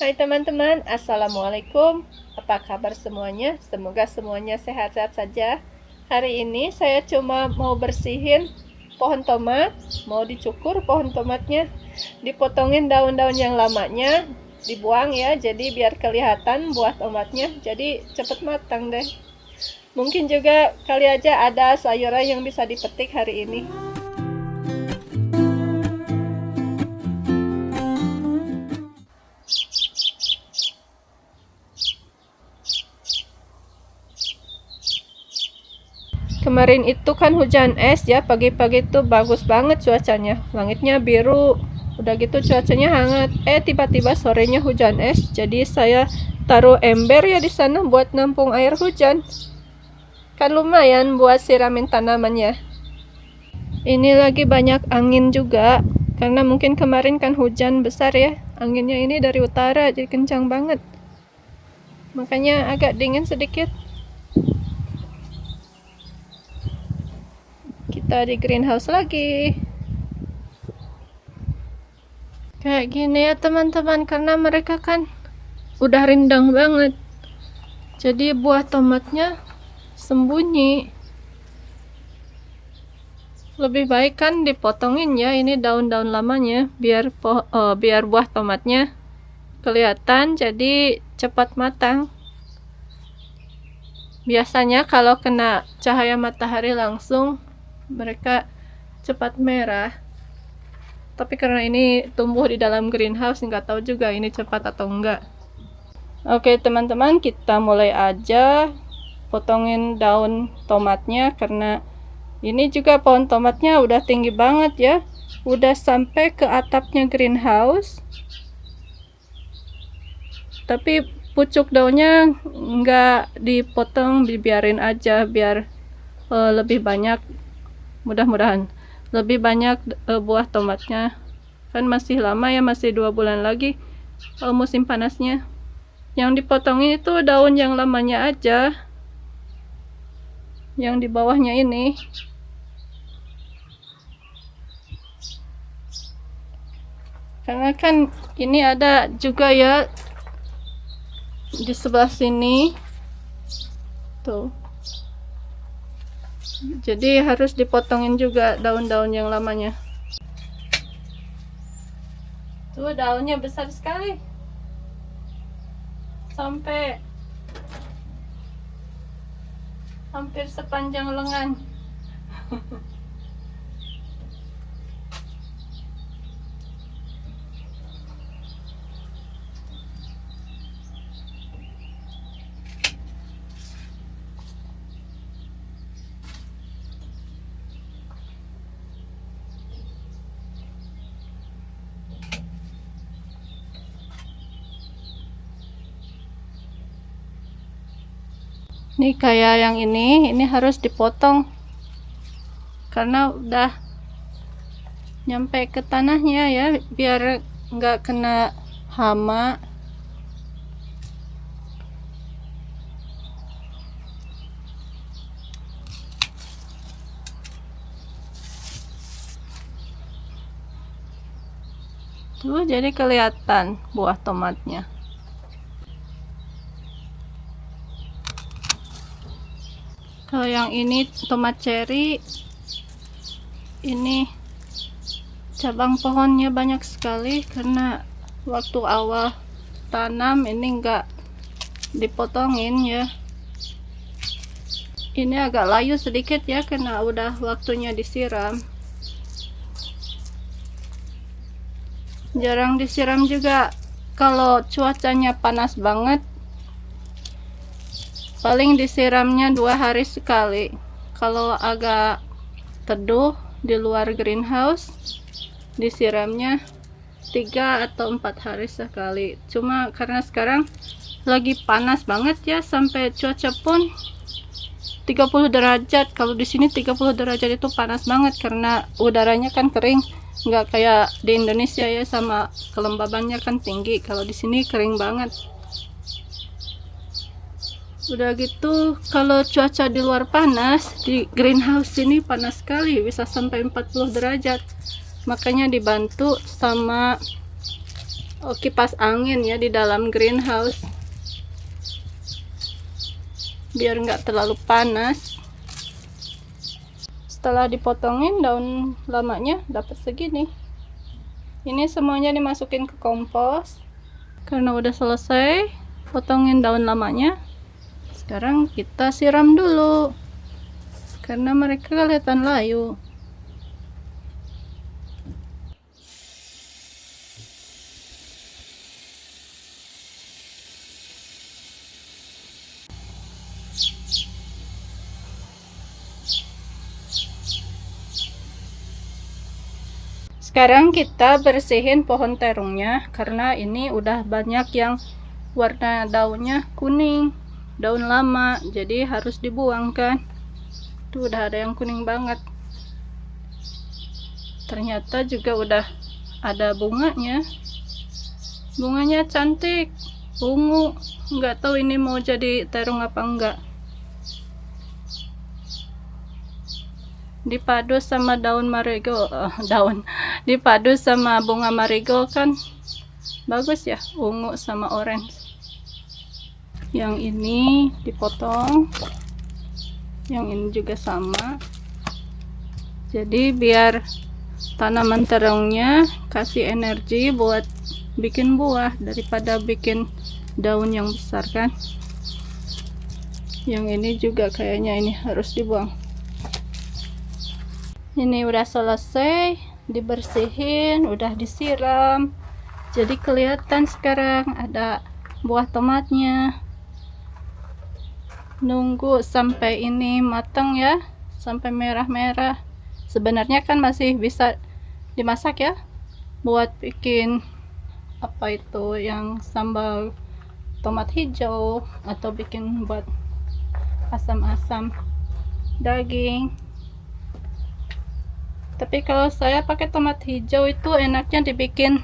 Hai teman-teman, Assalamualaikum. Apa kabar semuanya? Semoga semuanya sehat-sehat saja. Hari ini saya cuma mau bersihin pohon tomat. Mau dicukur pohon tomatnya, dipotongin daun-daun yang lamanya, dibuang ya, jadi biar kelihatan buah tomatnya. Jadi cepet matang deh. Mungkin juga kali aja ada sayuran yang bisa dipetik hari ini. Kemarin itu kan hujan es ya, pagi-pagi tuh bagus banget cuacanya. Langitnya biru, udah gitu cuacanya hangat. Tiba-tiba sorenya hujan es. Jadi saya taruh ember ya di sana buat nampung air hujan. Kan lumayan buat siramin tanamannya. Ini lagi banyak angin juga, karena mungkin kemarin kan hujan besar ya. Anginnya ini dari utara, jadi kencang banget. Makanya agak dingin sedikit. Kita di greenhouse lagi. Kayak gini ya teman-teman, karena mereka kan udah rindang banget. Jadi buah tomatnya sembunyi. Lebih baik kan dipotongin ya ini daun-daun lamanya biar buah tomatnya kelihatan, jadi cepat matang. Biasanya kalau kena cahaya matahari langsung mereka cepat merah. Tapi karena ini tumbuh di dalam greenhouse, nggak tahu juga ini cepat atau enggak. Oke teman-teman, kita mulai aja potongin daun tomatnya, karena ini juga pohon tomatnya udah tinggi banget ya, udah sampai ke atapnya greenhouse. Tapi pucuk daunnya nggak dipotong, dibiarin aja biar lebih banyak, mudah-mudahan lebih banyak buah tomatnya. Kan masih lama ya, masih 2 bulan lagi musim panasnya. Yang dipotongin itu daun yang lamanya aja, yang di bawahnya ini. Karena kan ini ada juga ya di sebelah sini tuh, jadi harus dipotongin juga daun-daun yang lamanya. Tuh daunnya besar sekali, sampai hampir sepanjang lengan. Nih kayak yang ini harus dipotong karena udah nyampe ke tanahnya ya, biar nggak kena hama. Tuh jadi kelihatan buah tomatnya. Kalau yang ini tomat cherry, ini cabang pohonnya banyak sekali karena waktu awal tanam ini enggak dipotongin ya. Ini agak layu sedikit ya karena udah waktunya disiram. Jarang disiram juga kalau cuacanya panas banget. Paling disiramnya 2 hari sekali. Kalau agak teduh di luar greenhouse, disiramnya 3 atau 4 hari sekali. Cuma karena sekarang lagi panas banget ya, sampai cuaca pun 30 derajat. Kalau di sini 30 derajat itu panas banget karena udaranya kan kering, nggak kayak di Indonesia ya, sama kelembabannya kan tinggi. Kalau di sini kering banget. Udah gitu kalau cuaca di luar panas, di greenhouse ini panas sekali, bisa sampai 40 derajat. Makanya dibantu sama kipas angin ya di dalam greenhouse biar nggak terlalu panas. Setelah dipotongin daun lamanya dapat segini. Ini semuanya dimasukin ke kompos. Karena udah selesai potongin daun lamanya, sekarang kita siram dulu karena mereka kelihatan layu. Sekarang kita bersihin pohon terungnya karena ini udah banyak yang warna daunnya kuning, daun lama, jadi harus dibuang kan. Tuh udah ada yang kuning banget. Ternyata juga udah ada bunganya. Bunganya cantik, ungu. Nggak tahu ini mau jadi terung apa enggak. Dipadu sama daun marigold, dipadu sama bunga marigold kan bagus ya, ungu sama orange. Yang ini dipotong, yang ini juga sama, jadi biar tanaman terungnya kasih energi buat bikin buah daripada bikin daun yang besar kan. Yang ini juga kayaknya ini harus dibuang. Ini udah selesai dibersihin, udah disiram, jadi kelihatan sekarang ada buah tomatnya. Nunggu sampai ini matang ya, sampai merah-merah. Sebenarnya kan masih bisa dimasak ya, buat bikin apa itu yang sambal tomat hijau, atau bikin buat asam-asam daging. Tapi kalau saya pakai tomat hijau itu enaknya dibikin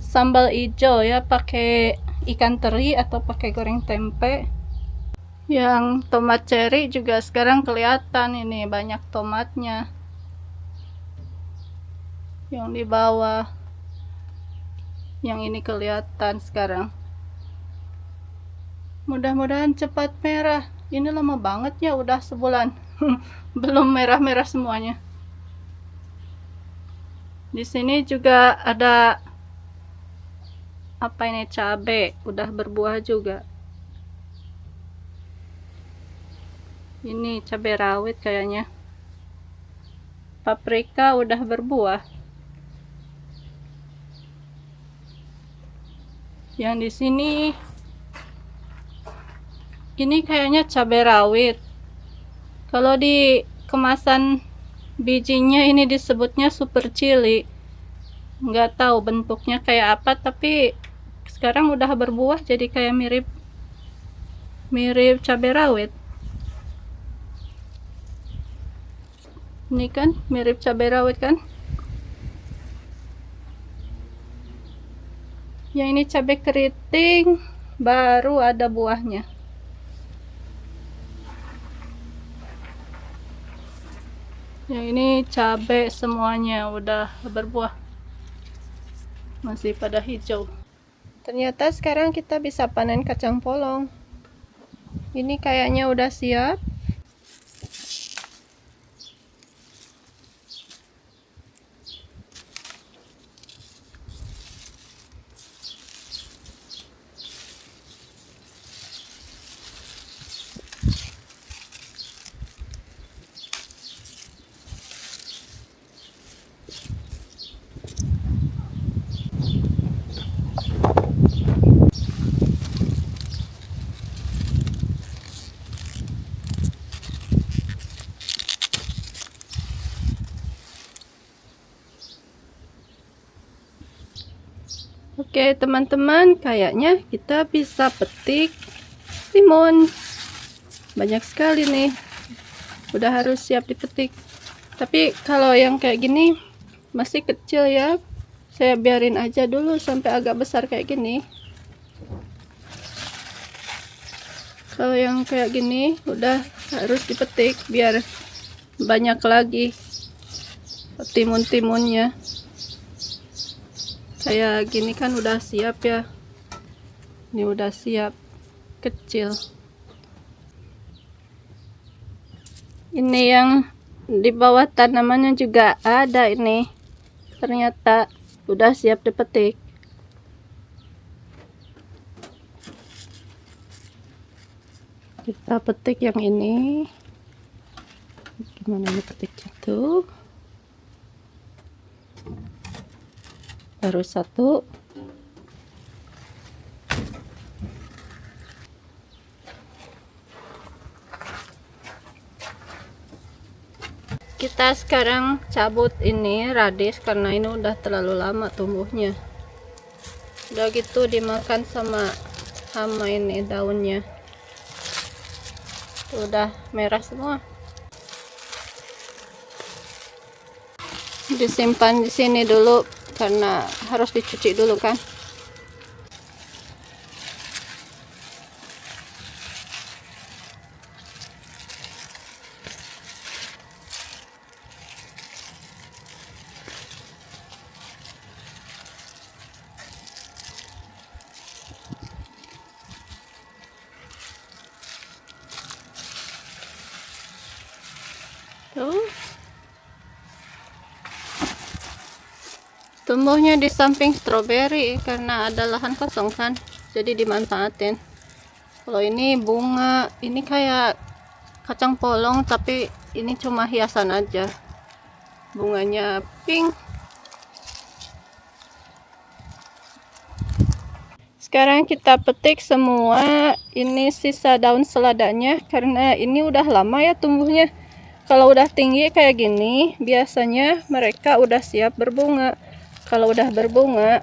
sambal hijau ya, pakai ikan teri atau pakai goreng tempe. Yang tomat cherry juga sekarang kelihatan, ini banyak tomatnya. Yang di bawah, yang ini kelihatan sekarang. Mudah-mudahan cepat merah. Ini lama banget ya, udah sebulan belum merah-merah semuanya. Di sini juga ada apa ini, cabai, udah berbuah juga. Ini cabai rawit kayaknya. Paprika udah berbuah. Yang di sini ini kayaknya cabai rawit. Kalau di kemasan bijinya ini disebutnya super chili. Nggak tahu bentuknya kayak apa, tapi sekarang udah berbuah jadi kayak mirip cabai rawit. Ini kan mirip cabai rawit kan. Yang ini cabai keriting, baru ada buahnya. Yang ini cabai semuanya udah berbuah, masih pada hijau. Ternyata sekarang kita bisa panen kacang polong. Ini kayaknya udah siap. Oke teman-teman, kayaknya kita bisa petik timun. Banyak sekali nih, udah harus siap dipetik. Tapi kalau yang kayak gini masih kecil ya, saya biarin aja dulu sampai agak besar kayak gini. Kalau yang kayak gini udah harus dipetik biar banyak lagi timun-timunnya. kayak gini kan udah siap ya. Ini udah siap kecil. Ini yang di bawah tanamannya juga ada ini. Ternyata udah siap dipetik. Kita petik yang ini. Gimana ini petiknya tuh? Baru satu. Kita sekarang cabut ini radish karena ini udah terlalu lama tumbuhnya. Udah gitu dimakan sama hama ini daunnya. Udah merah semua. Disimpan di sini dulu karena harus dicuci dulu kan. Tuh. Tumbuhnya di samping stroberi karena ada lahan kosong kan, jadi dimanfaatin. Kalau ini bunga, ini kayak kacang polong tapi ini cuma hiasan aja. Bunganya pink. Sekarang kita petik semua. Ini sisa daun seladanya karena ini udah lama ya tumbuhnya. Kalau udah tinggi kayak gini, biasanya mereka udah siap berbunga. Kalau udah berbunga,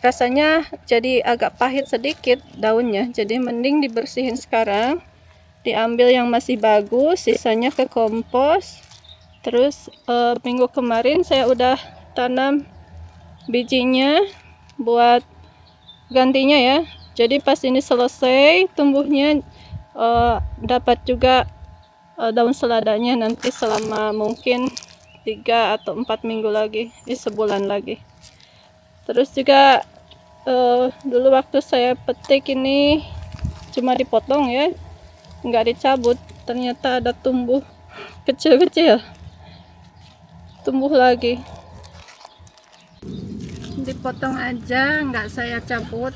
rasanya jadi agak pahit sedikit daunnya. Jadi mending dibersihin sekarang. Diambil yang masih bagus, sisanya ke kompos. Terus minggu kemarin saya udah tanam bijinya buat gantinya ya. Jadi pas ini selesai tumbuhnya, dapat juga daun seladanya nanti selama mungkin 3 atau 4 minggu lagi, sebulan lagi. Terus juga dulu waktu saya petik ini cuma dipotong ya, nggak dicabut. Ternyata ada tumbuh kecil-kecil, tumbuh lagi. Dipotong aja, nggak saya cabut.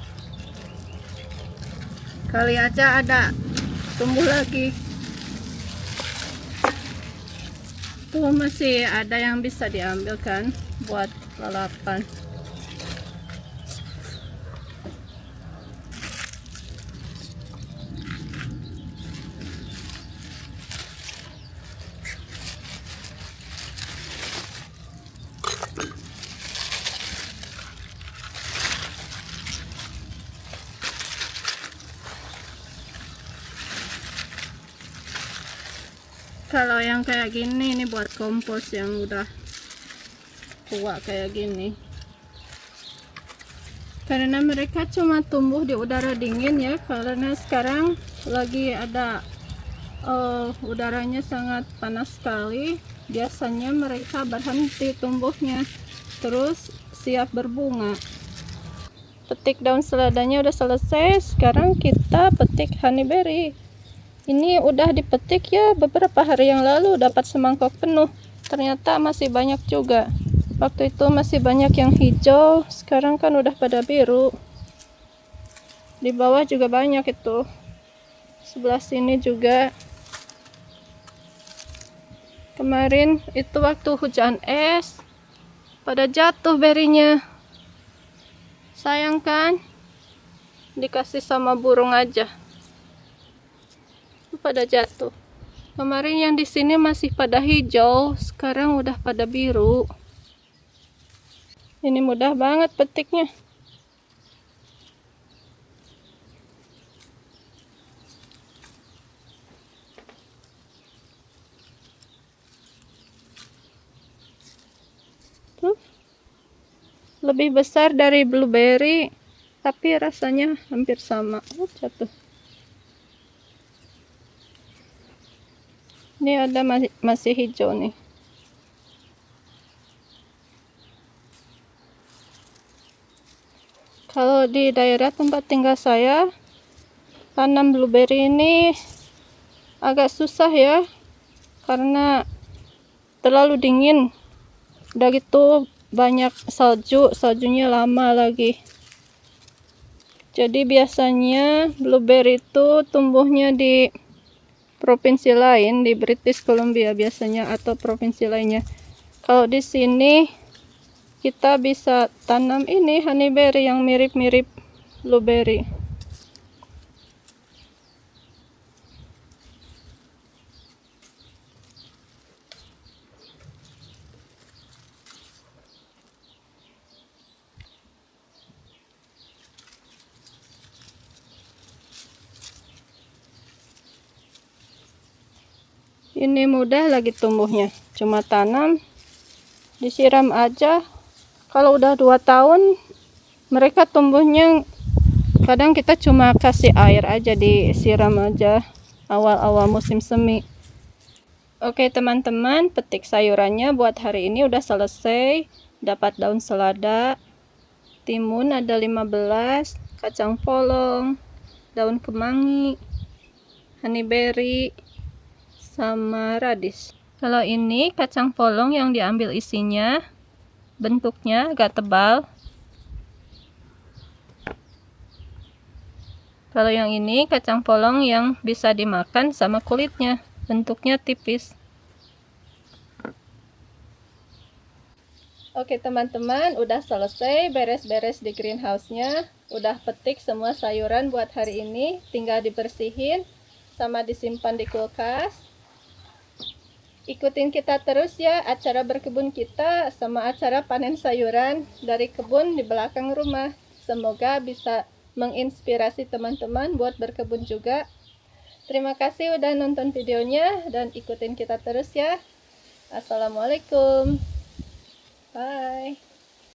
Kali aja ada tumbuh lagi. Tuh masih ada yang bisa diambil kan buat lalapan. Kalau yang kayak gini ini buat kompos yang udah tua kayak gini. Karena mereka cuma tumbuh di udara dingin ya, karena sekarang lagi ada udaranya sangat panas sekali. Biasanya mereka berhenti tumbuhnya, terus siap berbunga. Petik daun seladanya udah selesai. Sekarang kita petik honeyberry. Ini udah dipetik ya beberapa hari yang lalu, dapat semangkok penuh. Ternyata masih banyak juga. Waktu itu masih banyak yang hijau, sekarang kan udah pada biru. Di bawah juga banyak itu. Sebelah sini juga. Kemarin itu waktu hujan es, pada jatuh berinya. Sayang kan? Dikasih sama burung aja. Pada jatuh. Kemarin yang di sini masih pada hijau, sekarang udah pada biru. Ini mudah banget petiknya. Tuh. Lebih besar dari blueberry, tapi rasanya hampir sama. Jatuh. Ini ada masih hijau nih. Kalau di daerah tempat tinggal saya, tanam blueberry ini agak susah ya, karena terlalu dingin. Udah gitu banyak saljunya lama lagi. Jadi biasanya blueberry itu tumbuhnya di provinsi lain, di British Columbia biasanya, atau provinsi lainnya. Kalau di sini kita bisa tanam ini honeyberry yang mirip-mirip blueberry. Ini mudah lagi tumbuhnya, cuma tanam, disiram aja. Kalau udah 2 tahun mereka tumbuhnya, kadang kita cuma kasih air aja, disiram aja awal-awal musim semi. Oke teman-teman, petik sayurannya buat hari ini udah selesai. Dapat daun selada, timun ada 15, kacang polong, daun kemangi, honeyberry, sama radish. Kalau ini kacang polong yang diambil isinya, bentuknya agak tebal. Kalau yang ini kacang polong yang bisa dimakan sama kulitnya, bentuknya tipis. Oke teman-teman, udah selesai beres-beres di greenhouse-nya. Udah petik semua sayuran buat hari ini, tinggal dibersihin sama disimpan di kulkas. Ikutin kita terus ya acara berkebun kita sama acara panen sayuran dari kebun di belakang rumah. Semoga bisa menginspirasi teman-teman buat berkebun juga. Terima kasih udah nonton videonya dan ikutin kita terus ya. Assalamualaikum. Bye.